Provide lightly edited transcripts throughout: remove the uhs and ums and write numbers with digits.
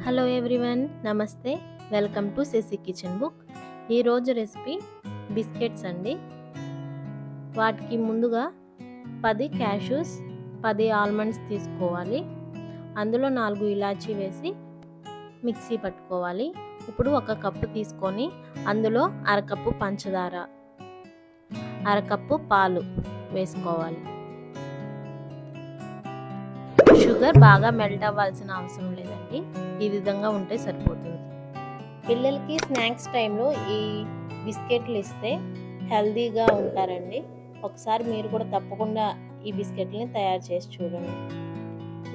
Hello everyone, నమస్తే. Welcome to Shashi kitchen book. ఈరోజు recipe biscuits అండి. వాటికి ముందుగా 10 క్యాష్యూస్, 10 ఆల్మండ్స్ తీసుకోవాలి. అందులో 4 ఇలాచీ వేసి మిక్సీ పట్టుకోవాలి. ఇప్పుడు 1 కప్పు తీసుకొని అందులో అరకప్పు పంచదార, అరకప్పు పాలు వేసుకోవాలి. షుగర్ బాగా మెల్ట్ అవ్వాల్సిన అవసరం లేదండి, ఈ విధంగా ఉంటే సరిపోతుంది. పిల్లలకి స్నాక్స్ టైంలో ఈ బిస్కెట్లు ఇస్తే హెల్తీగా ఉంటారండి. ఒకసారి మీరు కూడా తప్పకుండా ఈ బిస్కెట్లని తయారు చేసి చూడండి.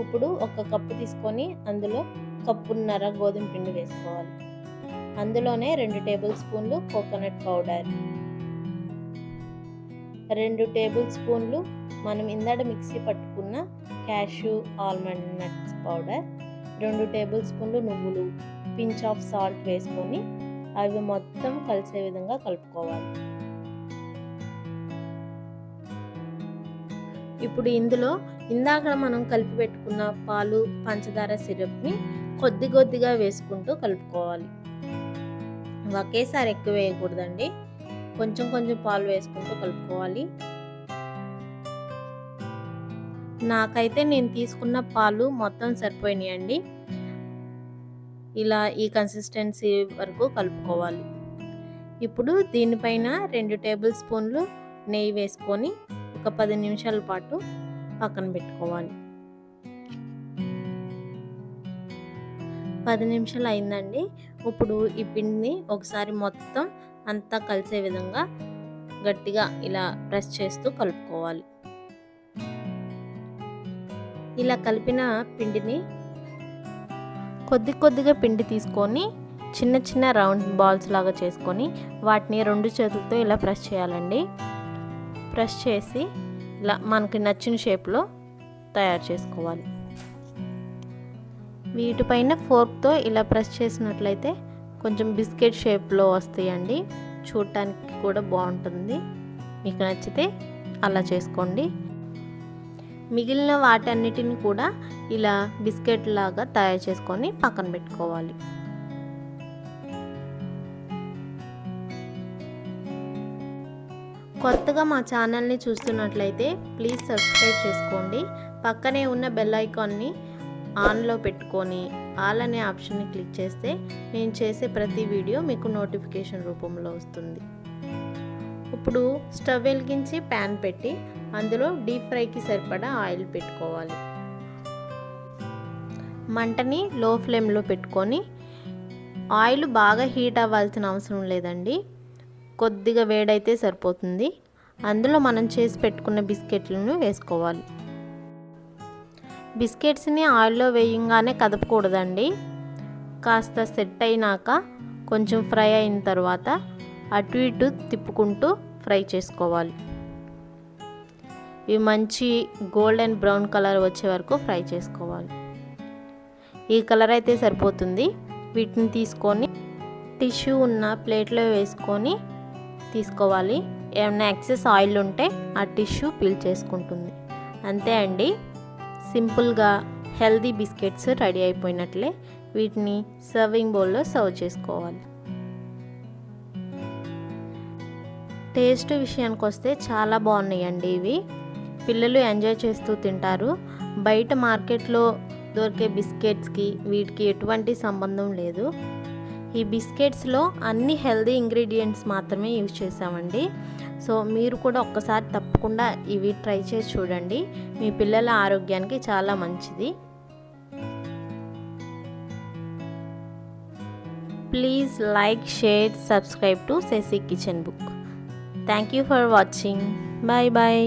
ఇప్పుడు 1 కప్పు తీసుకొని అందులో కప్పున్నర గోధుమ పిండి వేసుకోవాలి. అందులోనే 2 టేబుల్ స్పూన్లు కోకోనట్ పౌడర్, 2 టేబుల్ స్పూన్లు మనం ఇందాక మిక్సీ పట్టుకున్న cashew almond nuts powder, 2 table స్పూన్లు నువ్వులు, పించ్ ఆఫ్ సాల్ట్ వేసుకొని అవి మొత్తం కలిసే విధంగా కలుపుకోవాలి. ఇప్పుడు ఇందులో ఇందాక మనం కలిపి పెట్టుకున్న పాలు, పంచదార సిరప్ని కొద్ది కొద్దిగా వేసుకుంటూ కలుపుకోవాలి. ఒకేసారి ఎక్కువ వేయకూడదండి, కొంచెం కొంచెం పాలు వేసుకుంటూ కలుపుకోవాలి. నాకైతే నేను తీసుకున్న పాలు మొత్తం సరిపోయినాయండి. ఇలా ఈ కన్సిస్టెన్సీ వరకు కలుపుకోవాలి. ఇప్పుడు దీనిపైన 2 టేబుల్ స్పూన్లు నెయ్యి వేసుకొని ఒక 10 నిమిషాల పాటు పక్కన పెట్టుకోవాలి. 10 నిమిషాలు అయిందండి. ఇప్పుడు ఈ పిండిని ఒకసారి మొత్తం అంతా కలిసే విధంగా గట్టిగా ఇలా ప్రెస్ చేస్తూ కలుపుకోవాలి. ఇలా కలిపిన పిండిని కొద్దిగా పిండి తీసుకొని చిన్న చిన్న రౌండ్ బాల్స్ లాగా చేసుకొని వాటిని 2 చేతులతో ఇలా ప్రెస్ చేయాలండి. ప్రెస్ చేసి ఇలా మనకి నచ్చిన షేప్లో తయారు చేసుకోవాలి. వీటిపైన ఫోర్క్తో ఇలా ప్రెస్ చేసినట్లయితే కొంచెం బిస్కెట్ షేప్లో వస్తాయండి. చూడటానికి కూడా బాగుంటుంది. మీకు నచ్చితే అలా చేసుకోండి. మిగిలిన వాటన్నిటిని కూడా ఇలా బిస్కెట్ లాగా తయారు చేసుకొని పక్కన పెట్టుకోవాలి. కొత్తగా మా ఛానల్ని చూస్తున్నట్లయితే ప్లీజ్ సబ్స్క్రైబ్ చేసుకోండి. పక్కనే ఉన్న బెల్ ఐకాన్ని ఆన్లో పెట్టుకొని ఆల్ అనే ఆప్షన్ని క్లిక్ చేస్తే నేను చేసే ప్రతి వీడియో మీకు నోటిఫికేషన్ రూపంలో వస్తుంది. ఇప్పుడు స్టవ్ వెలిగించి ప్యాన్ పెట్టి అందులో డీప్ ఫ్రైకి సరిపడా ఆయిల్ పెట్టుకోవాలి. మంటని లో ఫ్లేమ్లో పెట్టుకొని ఆయిల్ బాగా హీట్ అవ్వాల్సిన అవసరం లేదండి, కొద్దిగా వేడైతే సరిపోతుంది. అందులో మనం చేసి పెట్టుకున్న బిస్కెట్లను వేసుకోవాలి. బిస్కెట్స్ని ఆయిల్లో వేయంగానే కదపకూడదండి. కాస్త సెట్ అయినాక కొంచెం ఫ్రై అయిన తర్వాత అటు ఇటు తిప్పుకుంటూ ఫ్రై చేసుకోవాలి. ఇవి మంచి గోల్డెన్ బ్రౌన్ కలర్ వచ్చే వరకు ఫ్రై చేసుకోవాలి. ఈ కలర్ అయితే సరిపోతుంది. వీటిని తీసుకొని టిష్యూ ఉన్న ప్లేట్లో వేసుకొని తీసుకోవాలి. ఏమైనా ఎక్సెస్ ఆయిల్ ఉంటే ఆ టిష్యూ పీల్ చేసుకుంటుంది. అంతే అండి, సింపుల్గా హెల్దీ బిస్కెట్స్ రెడీ అయిపోయినట్లే. వీటిని సర్వింగ్ బౌల్లో సర్వ్ చేసుకోవాలి. టేస్ట్ విషయానికి వస్తే చాలా బాగున్నాయండి. ఇవి పిల్లలు ఎంజాయ్ చేస్తూ తింటారు. బయట మార్కెట్లో దొరికే బిస్కెట్స్కి వీటికి ఎటువంటి సంబంధం లేదు. ఈ బిస్కెట్స్లో అన్ని హెల్దీ ఇంగ్రీడియంట్స్ మాత్రమే యూజ్ చేసామండి. సో మీరు కూడా ఒక్కసారి తప్పకుండా ఇవి ట్రై చేసి చూడండి. మీ పిల్లల ఆరోగ్యానికి చాలా మంచిది. Please like, share, subscribe to Shashi kitchen book. Thank you for watching. Bye bye.